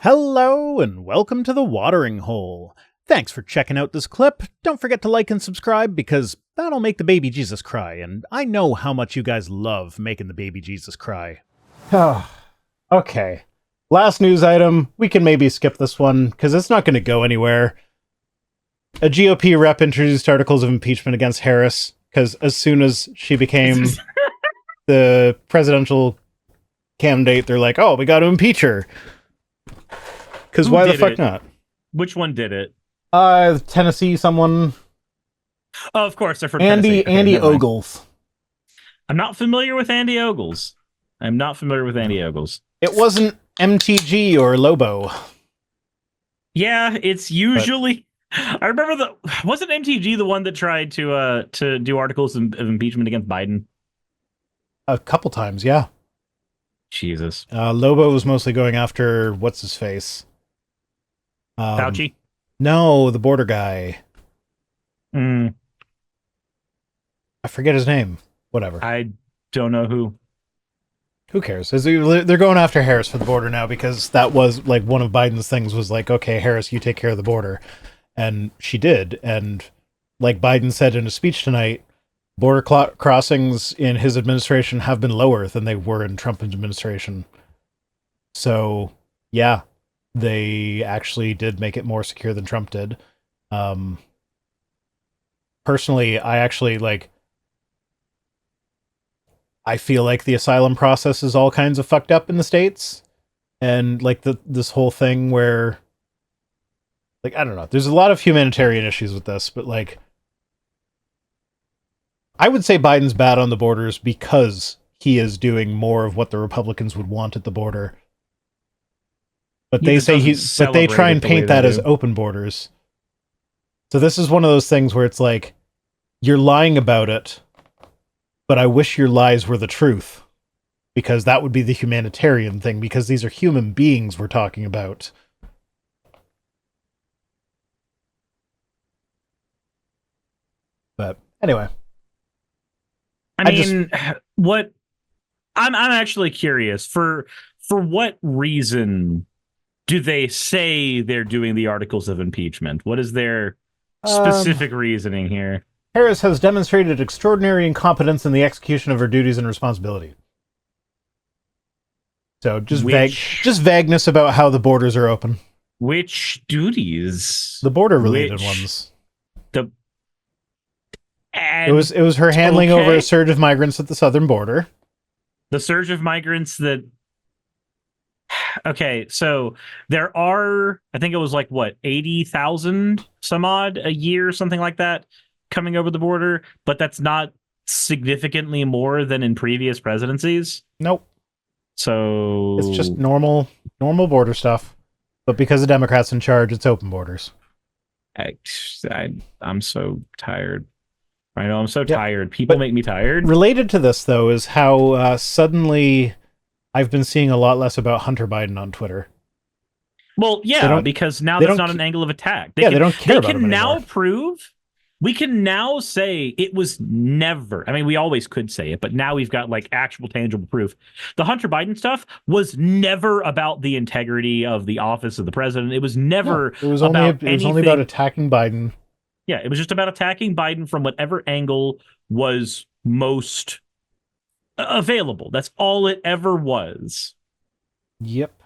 Hello and welcome to the Watering Hole. Thanks for checking out this clip. Don't forget to like and subscribe because that'll make the baby Jesus cry, and I know how much you guys love making the baby Jesus cry. Okay. Last news item. We can maybe skip this one because it's not going to go anywhere. A GOP rep introduced articles of impeachment against Harris because as soon as she became the presidential candidate, they're like, oh, we got to impeach her. Because why the fuck not? Which one did it? Tennessee, someone. Oh, of course, they're from Andy Tennessee. Andy Ogles. I'm not familiar with Andy Ogles. It wasn't MTG or Lobo. Yeah, it's usually. I remember wasn't MTG the one that tried to do articles of impeachment against Biden? A couple times, yeah. Jesus. Lobo was mostly going after what's his face. Fauci? No, the border guy. I forget his name. Whatever. I don't know who. Who cares? They're going after Harris for the border now because that was like one of Biden's things was like, okay, Harris, you take care of the border. And she did. And like Biden said in a speech tonight, border crossings in his administration have been lower than they were in Trump's administration. So, yeah, they actually did make it more secure than Trump did. Personally, I feel like the asylum process is all kinds of fucked up in the States. And like this whole thing where, like, I don't know, there's a lot of humanitarian issues with this, but like, I would say Biden's bad on the borders because he is doing more of what the Republicans would want at the border. But they try and paint that as open borders. So this is one of those things where it's like, you're lying about it, but I wish your lies were the truth. Because that would be the humanitarian thing, because these are human beings we're talking about. But anyway. I'm actually curious for what reason do they say they're doing the articles of impeachment? What is their specific reasoning here? Harris has demonstrated extraordinary incompetence in the execution of her duties and responsibility. So just vagueness about how the borders are open. Which duties? The border related ones. It was her handling over a surge of migrants at the southern border. The surge of migrants that... Okay, so there are, I think it was like, 80,000 some odd a year, something like that, coming over the border, but that's not significantly more than in previous presidencies. Nope. So... It's just normal border stuff. But because the Democrats in charge, it's open borders. I'm so tired. I know, I'm so tired. People make me tired. Related to this, though, is how suddenly I've been seeing a lot less about Hunter Biden on Twitter. Well, yeah, because now that's not an angle of attack. They don't care about him anymore. We can now say it was never, I mean, we always could say it, but now we've got like actual tangible proof. The Hunter Biden stuff was never about the integrity of the office of the president. It was never it was only about attacking Biden. Yeah, it was just about attacking Biden from whatever angle was most available. That's all it ever was. Yep.